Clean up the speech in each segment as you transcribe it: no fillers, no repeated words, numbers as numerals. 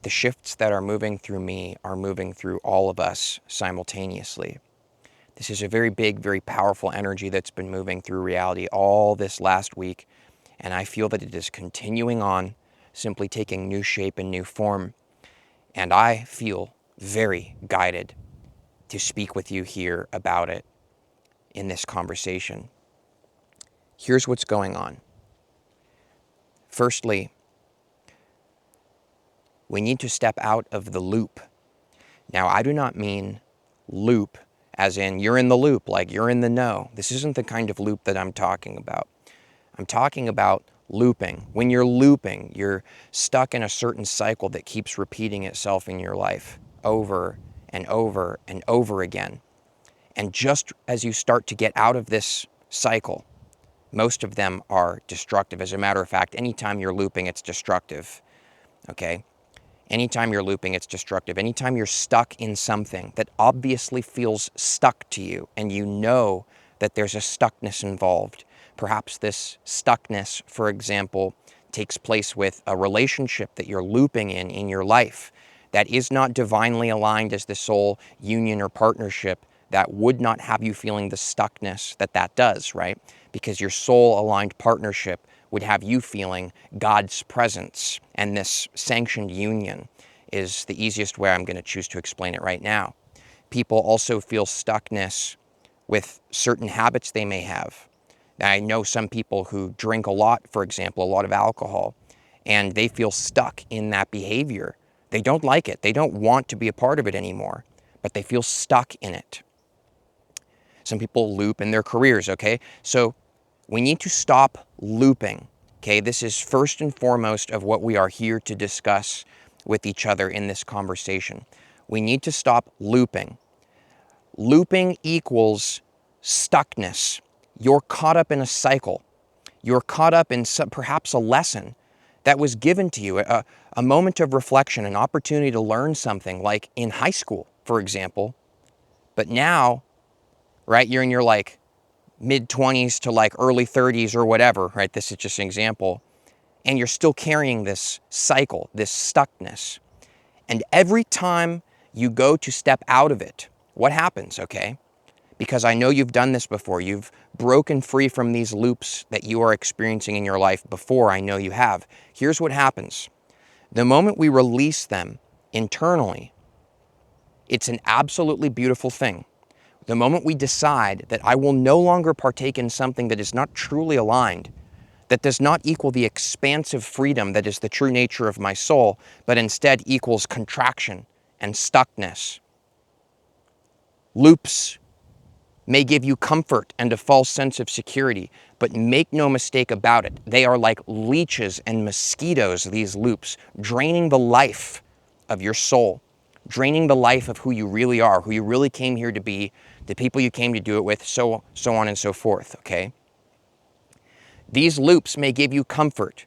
The shifts that are moving through me are moving through all of us simultaneously. This is a very big, very powerful energy that's been moving through reality all this last week, and I feel that it is continuing on, simply taking new shape and new form. And I feel very guided to speak with you here about it in this conversation. Here's what's going on. Firstly, we need to step out of the loop. Now, I do not mean loop as in you're in the loop, like you're in the know. This isn't the kind of loop that I'm talking about. I'm talking about looping. When you're looping, you're stuck in a certain cycle that keeps repeating itself in your life over and over and over again. And just as you start to get out of this cycle, most of them are destructive. As a matter of fact, anytime you're looping, it's destructive. Okay? Anytime you're looping, it's destructive. Anytime you're stuck in something that obviously feels stuck to you and you know that there's a stuckness involved, perhaps this stuckness, for example, takes place with a relationship that you're looping in your life that is not divinely aligned as the soul union or partnership, that would not have you feeling the stuckness that does, right? Because your soul aligned partnership would have you feeling God's presence, and this sanctioned union is the easiest way I'm going to choose to explain it right now. People also feel stuckness with certain habits they may have. Now, I know some people who drink a lot, for example, a lot of alcohol, and they feel stuck in that behavior. They don't like it. They don't want to be a part of it anymore, but they feel stuck in it. Some people loop in their careers, okay? So we need to stop looping, okay? This is first and foremost of what we are here to discuss with each other in this conversation. We need to stop looping. Looping equals stuckness. You're caught up in a cycle. You're caught up in perhaps a lesson that was given to you, a moment of reflection, an opportunity to learn something, like in high school, for example. But now, right, you're in your like mid-20s to like early 30s or whatever, right? This is just an example. And you're still carrying this cycle, this stuckness. And every time you go to step out of it, what happens, okay? Because I know you've done this before. You've broken free from these loops that you are experiencing in your life before. I know you have. Here's what happens. The moment we release them internally, it's an absolutely beautiful thing. The moment we decide that I will no longer partake in something that is not truly aligned, that does not equal the expansive freedom that is the true nature of my soul, but instead equals contraction and stuckness. Loops may give you comfort and a false sense of security, but make no mistake about it, they are like leeches and mosquitoes, these loops, draining the life of your soul, draining the life of who you really are, who you really came here to be, the people you came to do it with, so on and so forth, okay? These loops may give you comfort,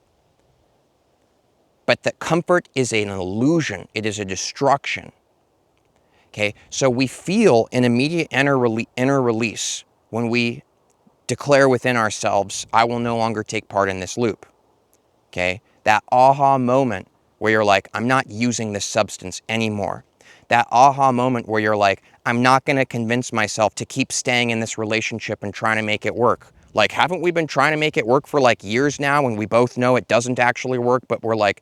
but that comfort is an illusion. It is a destruction. Okay, so we feel an immediate inner release when we declare within ourselves, I will no longer take part in this loop. Okay, that aha moment where you're like, I'm not using this substance anymore. That aha moment where you're like, I'm not going to convince myself to keep staying in this relationship and trying to make it work. Like, haven't we been trying to make it work for like years now, and we both know it doesn't actually work, but we're like,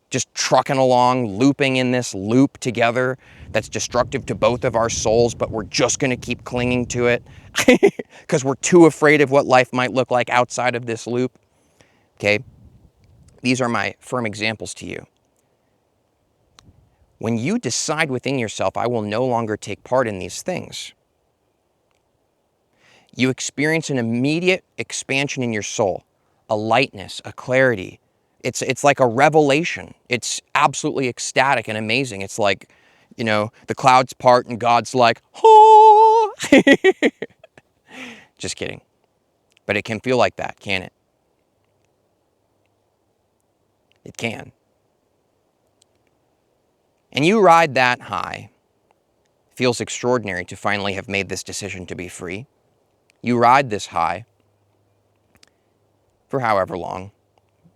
just trucking along, looping in this loop together that's destructive to both of our souls, but we're just going to keep clinging to it because we're too afraid of what life might look like outside of this loop. Okay? These are my firm examples to you. When you decide within yourself, I will no longer take part in these things, you experience an immediate expansion in your soul, a lightness, a clarity. It's like a revelation. It's absolutely ecstatic and amazing. It's like, the clouds part and God's like, oh. Just kidding. But it can feel like that, can't it? It can. And you ride that high. It feels extraordinary to finally have made this decision to be free. You ride this high for however long,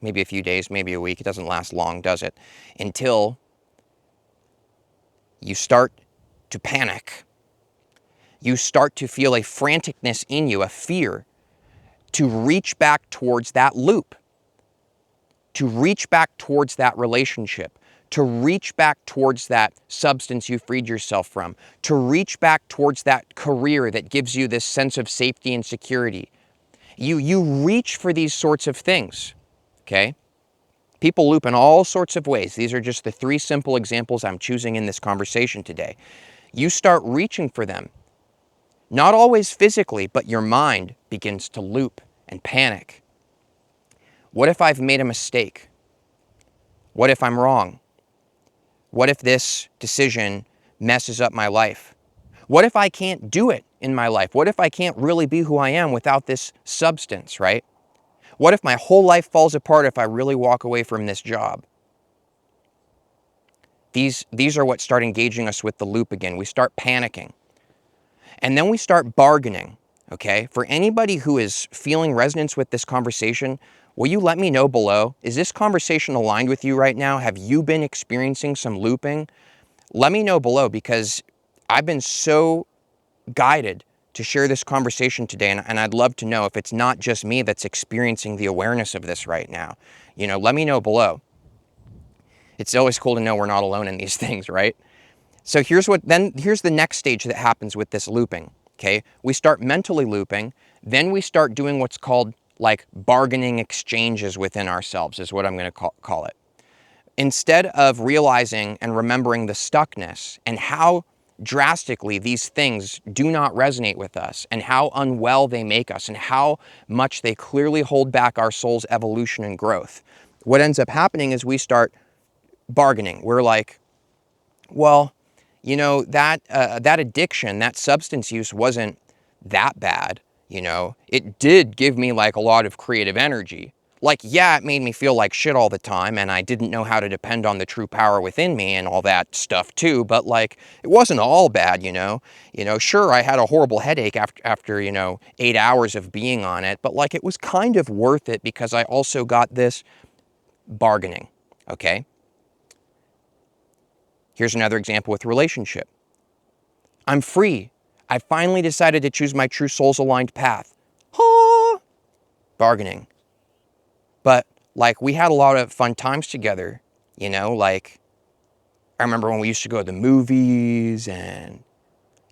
maybe a few days, maybe a week. It doesn't last long, does it? Until you start to panic. You start to feel a franticness in you, a fear, to reach back towards that loop, to reach back towards that relationship, to reach back towards that substance you freed yourself from, to reach back towards that career that gives you this sense of safety and security. You reach for these sorts of things, okay? People loop in all sorts of ways. These are just the 3 simple examples I'm choosing in this conversation today. You start reaching for them. Not always physically, but your mind begins to loop and panic. What if I've made a mistake? What if I'm wrong? What if this decision messes up my life? What if I can't do it in my life? What if I can't really be who I am without this substance, right? What if my whole life falls apart if I really walk away from this job? These are what start engaging us with the loop again. We start panicking. And then we start bargaining, okay? For anybody who is feeling resonance with this conversation, will you let me know below? Is this conversation aligned with you right now? Have you been experiencing some looping? Let me know below, because I've been so guided to share this conversation today, and I'd love to know if it's not just me that's experiencing the awareness of this right now. You know, let me know below. It's always cool to know we're not alone in these things, right? So here's the next stage that happens with this looping, okay? We start mentally looping, then we start doing what's called like bargaining exchanges within ourselves, is what I'm going to call it. Instead of realizing and remembering the stuckness and how drastically these things do not resonate with us and how unwell they make us and how much they clearly hold back our soul's evolution and growth, what ends up happening is we start bargaining. We're like, well, you know, that addiction, that substance use wasn't that bad, you know. It did give me like a lot of creative energy. Like, yeah, it made me feel like shit all the time, and I didn't know how to depend on the true power within me and all that stuff too, but like, it wasn't all bad, you know. Sure, I had a horrible headache after, 8 hours of being on it, but like, it was kind of worth it because I also got this bargaining, okay? Here's another example with relationship. I'm free. I finally decided to choose my true soul's aligned path. Bargaining. But like, we had a lot of fun times together, like I remember when we used to go to the movies and,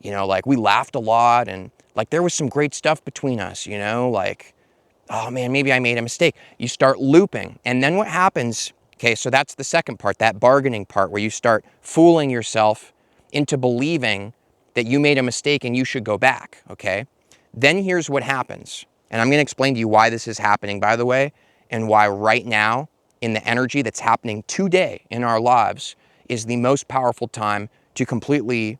like we laughed a lot and like there was some great stuff between us, like, oh man, maybe I made a mistake. You start looping. And then what happens, okay, so that's the second part, that bargaining part where you start fooling yourself into believing that you made a mistake and you should go back, okay? Then here's what happens. And I'm going to explain to you why this is happening, by the way, and why right now, in the energy that's happening today in our lives, is the most powerful time to completely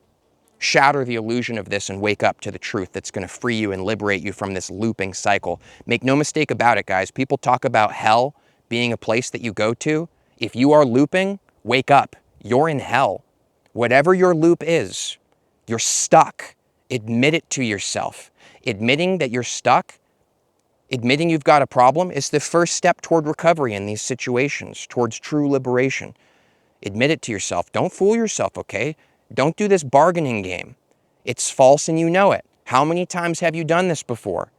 shatter the illusion of this and wake up to the truth that's going to free you and liberate you from this looping cycle. Make no mistake about it, guys. People talk about hell being a place that you go to. If you are looping, wake up. You're in hell. Whatever your loop is, you're stuck. Admit it to yourself. Admitting that you're stuck, admitting you've got a problem, is the first step toward recovery in these situations, towards true liberation. Admit it to yourself. Don't fool yourself, okay? Don't do this bargaining game. It's false and you know it. How many times have you done this before?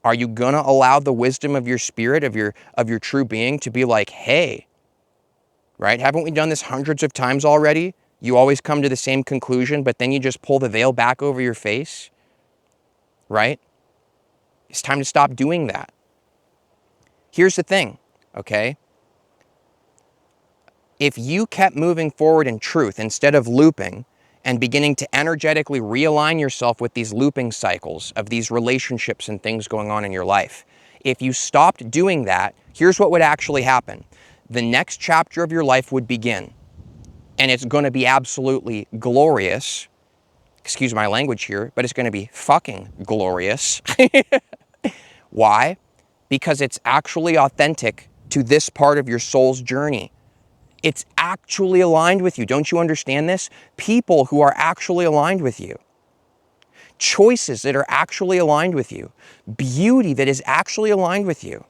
Are you gonna allow the wisdom of your spirit, of your true being, to be like, hey, right? Haven't we done this hundreds of times already? You always come to the same conclusion, but then you just pull the veil back over your face, right? It's time to stop doing that. Here's the thing, okay? If you kept moving forward in truth instead of looping and beginning to energetically realign yourself with these looping cycles of these relationships and things going on in your life, if you stopped doing that, here's what would actually happen. The next chapter of your life would begin, and it's going to be absolutely glorious. Excuse my language here, but it's going to be fucking glorious. Why? Because it's actually authentic to this part of your soul's journey. It's actually aligned with you. Don't you understand this? People who are actually aligned with you. Choices that are actually aligned with you. Beauty that is actually aligned with you.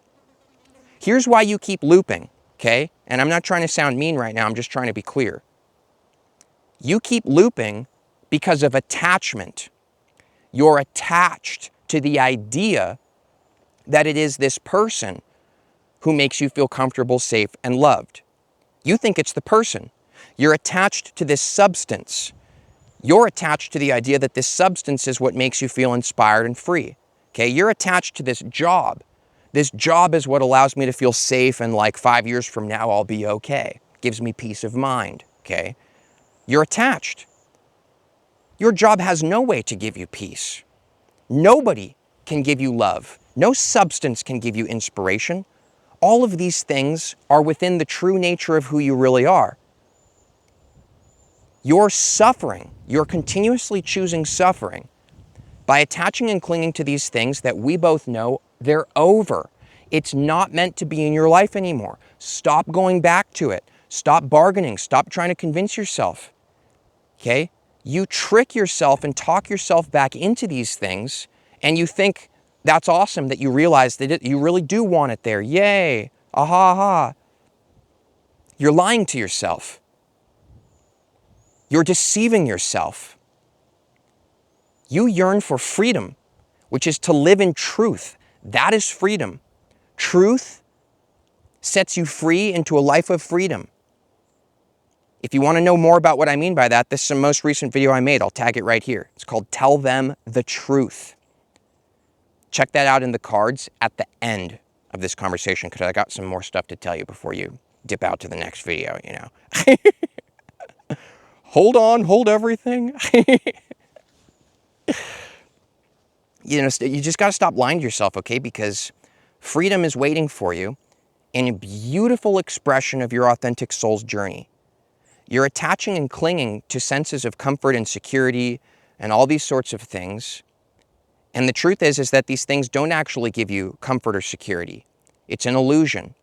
Here's why you keep looping, okay? And I'm not trying to sound mean right now, I'm just trying to be clear. You keep looping because of attachment. You're attached to the idea that it is this person who makes you feel comfortable, safe, and loved. You think it's the person. You're attached to this substance. You're attached to the idea that this substance is what makes you feel inspired and free. Okay, you're attached to this job. This job is what allows me to feel safe, and like 5 years from now, I'll be okay. Gives me peace of mind, okay? You're attached. Your job has no way to give you peace. Nobody can give you love. No substance can give you inspiration. All of these things are within the true nature of who you really are. You're suffering. You're continuously choosing suffering by attaching and clinging to these things that we both know they're over. It's not meant to be in your life anymore. Stop going back to it. Stop bargaining. Stop trying to convince yourself. Okay? You trick yourself and talk yourself back into these things, and you think that's awesome that you realize that you really do want it there. Yay! Aha, aha. You're lying to yourself. You're deceiving yourself. You yearn for freedom, which is to live in truth. That is freedom. Truth sets you free into a life of freedom. If you want to know more about what I mean by that, this is the most recent video I made. I'll tag it right here. It's called Tell Them the Truth. Check that out in the cards at the end of this conversation, because I got some more stuff to tell you before you dip out to the next video, you know. Hold on, hold everything. You know, you just got to stop lying to yourself, okay? Because freedom is waiting for you in a beautiful expression of your authentic soul's journey. You're attaching and clinging to senses of comfort and security and all these sorts of things. And the truth is that these things don't actually give you comfort or security. It's an illusion.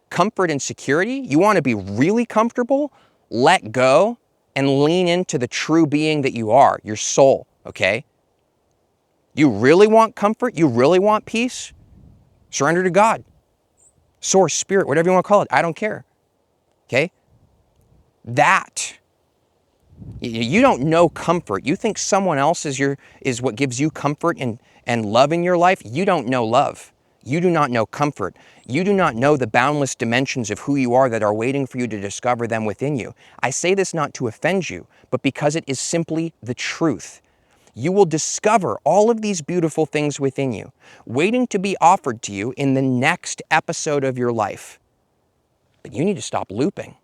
Comfort and security, you want to be really comfortable? Let go and lean into the true being that you are, your soul, okay? You really want comfort? You really want peace? Surrender to God. Source, spirit, whatever you want to call it. I don't care. Okay? That. You don't know comfort. You think someone else is what gives you comfort and love in your life? You don't know love. You do not know comfort. You do not know the boundless dimensions of who you are that are waiting for you to discover them within you. I say this not to offend you, but because it is simply the truth. You will discover all of these beautiful things within you, waiting to be offered to you in the next episode of your life. But you need to stop looping.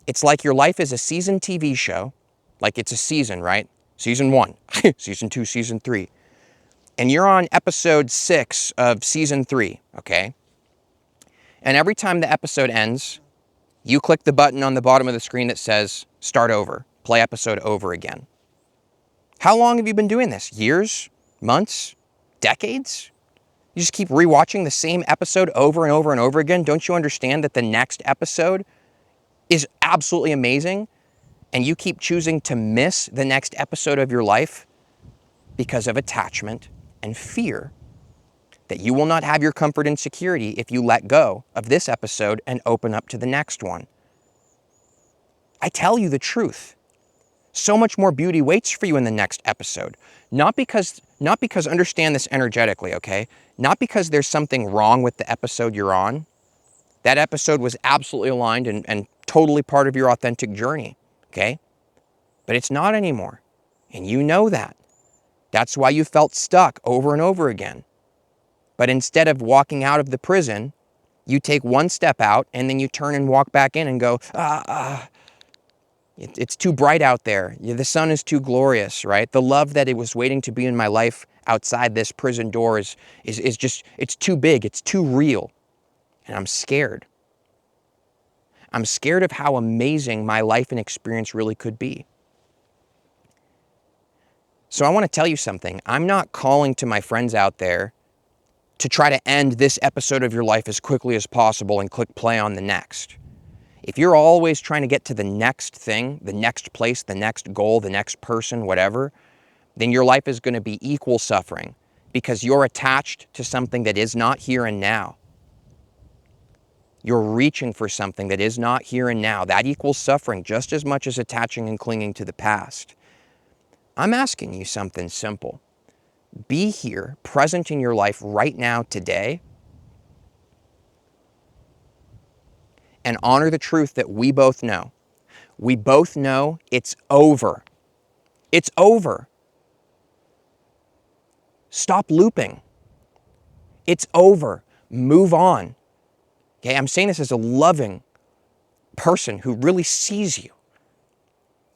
It's like your life is a season TV show, like it's a season, right? Season 1, season 2, season 3. And you're on episode 6 of season 3, okay? And every time the episode ends, you click the button on the bottom of the screen that says, start over, play episode over again. How long have you been doing this? Years? Months? Decades? You just keep rewatching the same episode over and over and over again? Don't you understand that the next episode is absolutely amazing, and you keep choosing to miss the next episode of your life because of attachment and fear that you will not have your comfort and security if you let go of this episode and open up to the next one? I tell you the truth. So much more beauty waits for you in the next episode. Not because understand this energetically, okay? Not because there's something wrong with the episode you're on. That episode was absolutely aligned and totally part of your authentic journey, okay? But it's not anymore, and you know that. That's why you felt stuck over and over again. But instead of walking out of the prison, you take one step out, and then you turn and walk back in and go, it's too bright out there. The sun is too glorious, right? The love that it was waiting to be in my life outside this prison door is just, it's too big, it's too real. And I'm scared. I'm scared of how amazing my life and experience really could be. So I want to tell you something. I'm not calling to my friends out there to try to end this episode of your life as quickly as possible and click play on the next. If you're always trying to get to the next thing, the next place, the next goal, the next person, whatever, then your life is going to be equal suffering. because you're attached to something that is not here and now. You're reaching for something that is not here and now. That equals suffering just as much as attaching and clinging to the past. I'm asking you something simple. Be here, present in your life right now, today, and honor the truth that we both know. We both know it's over. It's over. Stop looping. It's over. Move on. Okay, I'm saying this as a loving person who really sees you.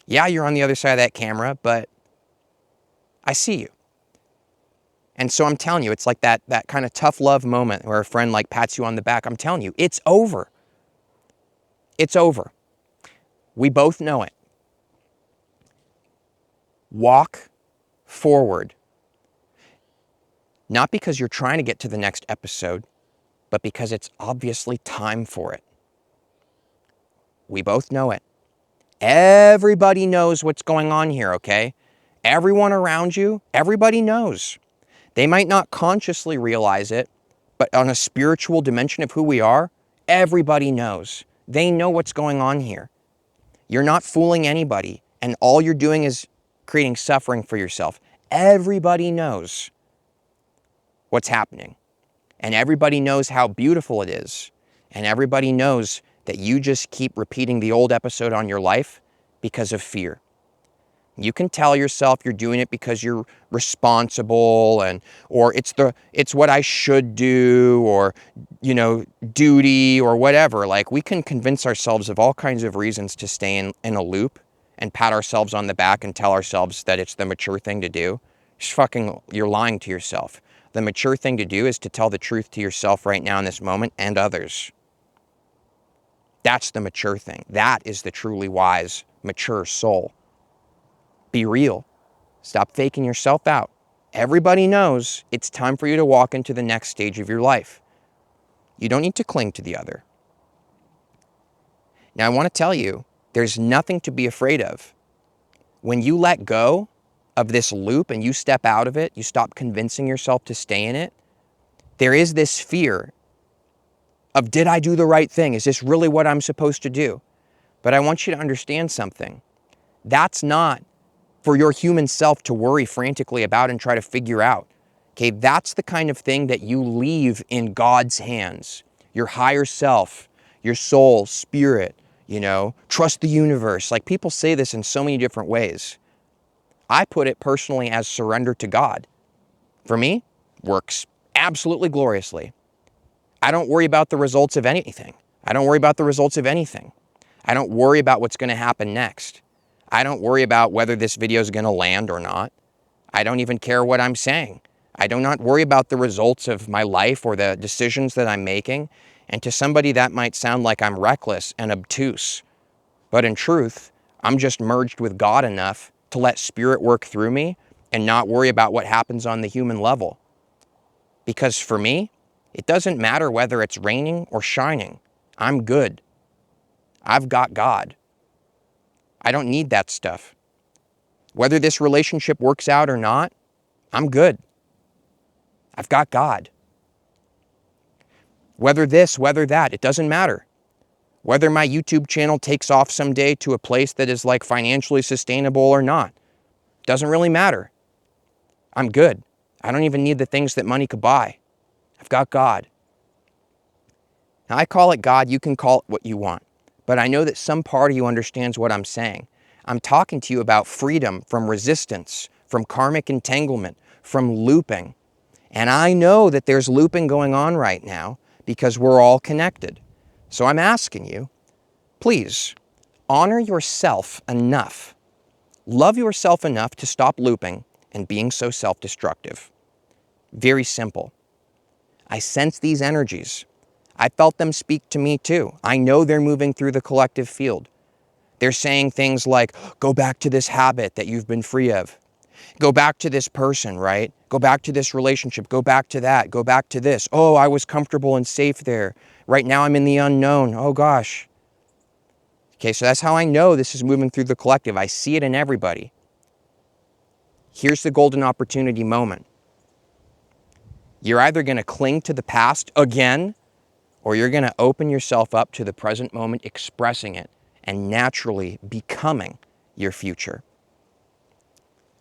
Yeah, you're on the other side of that camera, but I see you. And so I'm telling you, it's like that kind of tough love moment where a friend like pats you on the back. I'm telling you, it's over. It's over. We both know it. Walk forward. Not because you're trying to get to the next episode, but because it's obviously time for it. We both know it. Everybody knows what's going on here, okay? Everyone around you, everybody knows. They might not consciously realize it, but on a spiritual dimension of who we are, everybody knows. They know what's going on here. You're not fooling anybody, and all you're doing is creating suffering for yourself. Everybody knows what's happening, and everybody knows how beautiful it is, and everybody knows that you just keep repeating the old episode on your life because of fear. You can tell yourself you're doing it because you're responsible, or it's what I should do, or duty, or whatever. Like, we can convince ourselves of all kinds of reasons to stay in a loop and pat ourselves on the back and tell ourselves that it's the mature thing to do. You're lying to yourself. The mature thing to do is to tell the truth to yourself right now in this moment and others. That's the mature thing. That is the truly wise, mature soul. Be real. Stop faking yourself out. Everybody knows it's time for you to walk into the next stage of your life. You don't need to cling to the other. Now, I want to tell you, there's nothing to be afraid of. When you let go of this loop and you step out of it, you stop convincing yourself to stay in it, there is this fear of, did I do the right thing? Is this really what I'm supposed to do? But I want you to understand something. That's not for your human self to worry frantically about and try to figure out. Okay, that's the kind of thing that you leave in God's hands. Your higher self, your soul, spirit, trust the universe. Like, people say this in so many different ways. I put it personally as surrender to God. For me, works absolutely gloriously. I don't worry about the results of anything. I don't worry about the results of anything. I don't worry about what's going to happen next. I don't worry about whether this video is going to land or not. I don't even care what I'm saying. I do not worry about the results of my life or the decisions that I'm making. And to somebody, that might sound like I'm reckless and obtuse. But in truth, I'm just merged with God enough to let spirit work through me and not worry about what happens on the human level. Because for me, it doesn't matter whether it's raining or shining. I'm good. I've got God. I don't need that stuff. Whether this relationship works out or not, I'm good. I've got God. Whether this, whether that, it doesn't matter. Whether my YouTube channel takes off someday to a place that is like financially sustainable or not, doesn't really matter. I'm good. I don't even need the things that money could buy. I've got God. Now, I call it God, you can call it what you want. But I know that some part of you understands what I'm saying. I'm talking to you about freedom from resistance, from karmic entanglement, from looping. And I know that there's looping going on right now because we're all connected. So I'm asking you, please, honor yourself enough. Love yourself enough to stop looping and being so self-destructive. Very simple. I sense these energies. I felt them speak to me too. I know they're moving through the collective field. They're saying things like, go back to this habit that you've been free of. Go back to this person, right? Go back to this relationship. Go back to that. Go back to this. Oh, I was comfortable and safe there. Right now I'm in the unknown. Oh gosh. Okay, so that's how I know this is moving through the collective. I see it in everybody. Here's the golden opportunity moment. You're either going to cling to the past again, or you're going to open yourself up to the present moment, expressing it, and naturally becoming your future.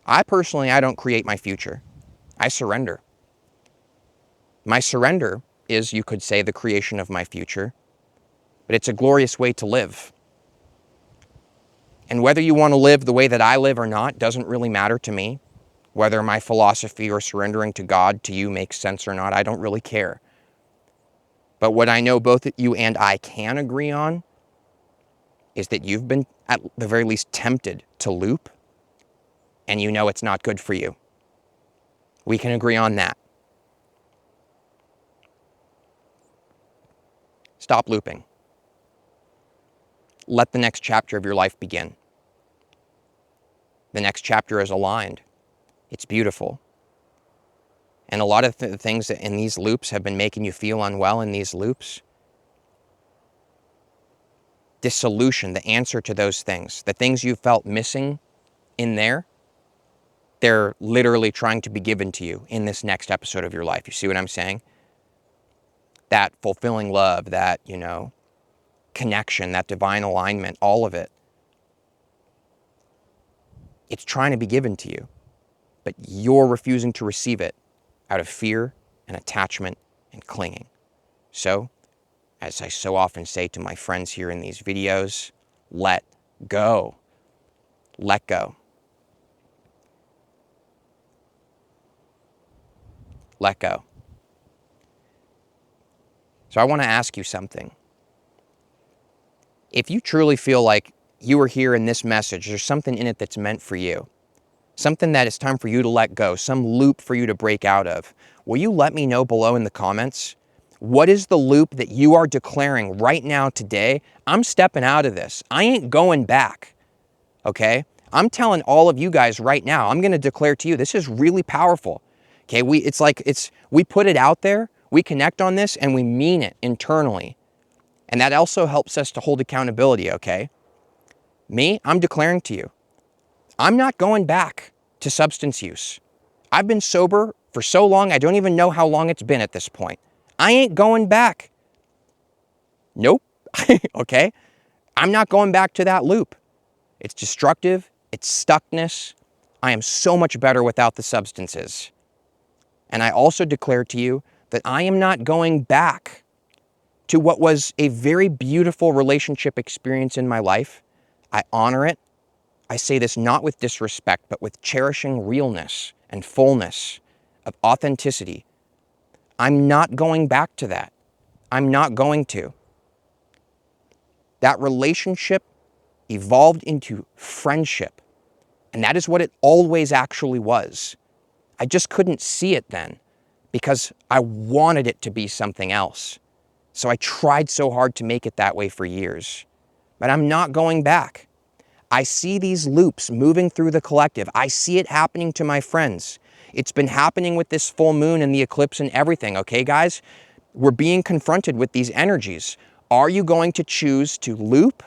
I don't create my future. I surrender. My surrender is, you could say, the creation of my future, but it's a glorious way to live. And whether you want to live the way that I live or not doesn't really matter to me. Whether my philosophy or surrendering to God to you makes sense or not, I don't really care. But what I know both you and I can agree on is that you've been, at the very least, tempted to loop, and you know it's not good for you. We can agree on that. Stop looping. Let the next chapter of your life begin. The next chapter is aligned. It's beautiful. And a lot of the things that in these loops have been making you feel unwell in these loops, this solution, the answer to those things, the things you felt missing in there, they're literally trying to be given to you in this next episode of your life. You see what I'm saying? That fulfilling love, that, connection, that divine alignment, all of it. It's trying to be given to you, but you're refusing to receive it out of fear and attachment and clinging. So, as I so often say to my friends here in these videos, let go. Let go. Let go. So I want to ask you something. If you truly feel like you are here in this message, there's something in it that's meant for you, something that it's time for you to let go, some loop for you to break out of, will you let me know below in the comments? What is the loop that you are declaring right now today? I'm stepping out of this. I ain't going back, okay? I'm telling all of you guys right now, I'm going to declare to you, this is really powerful, okay? We put it out there, we connect on this, and we mean it internally. And that also helps us to hold accountability, okay? Me, I'm declaring to you, I'm not going back to substance use. I've been sober for so long, I don't even know how long it's been at this point. I ain't going back. Nope. Okay? I'm not going back to that loop. It's destructive. It's stuckness. I am so much better without the substances. And I also declare to you that I am not going back to what was a very beautiful relationship experience in my life. I honor it. I say this not with disrespect, but with cherishing realness and fullness of authenticity. I'm not going back to that. I'm not going to. That relationship evolved into friendship. And that is what it always actually was. I just couldn't see it then because I wanted it to be something else. So I tried so hard to make it that way for years. But I'm not going back. I see these loops moving through the collective. I see it happening to my friends. It's been happening with this full moon and the eclipse and everything, okay, guys? We're being confronted with these energies. Are you going to choose to loop,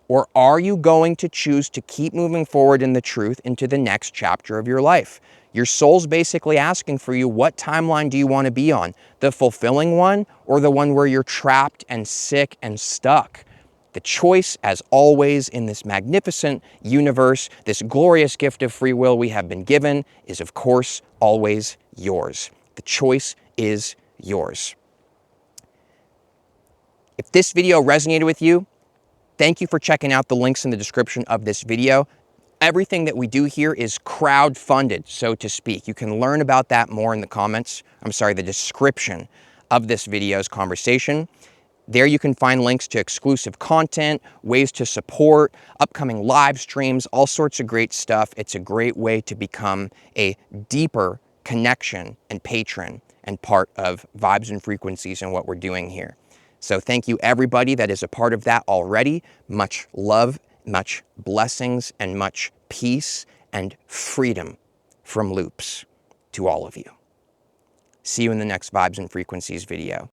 or are you going to choose to keep moving forward in the truth into the next chapter of your life? Your soul's basically asking for you, what timeline do you want to be on? The fulfilling one, or the one where you're trapped and sick and stuck? The choice, as always, in this magnificent universe, this glorious gift of free will we have been given, is, of course, always yours. The choice is yours. If this video resonated with you, thank you for checking out the links in the description of this video. Everything that we do here is crowd-funded, so to speak. You can learn about that more in the description of this video's conversation. There you can find links to exclusive content, ways to support, upcoming live streams, all sorts of great stuff. It's a great way to become a deeper connection and patron and part of Vibes and Frequencies and what we're doing here. So thank you everybody that is a part of that already. Much love, much blessings, and much peace and freedom from loops to all of you. See you in the next Vibes and Frequencies video.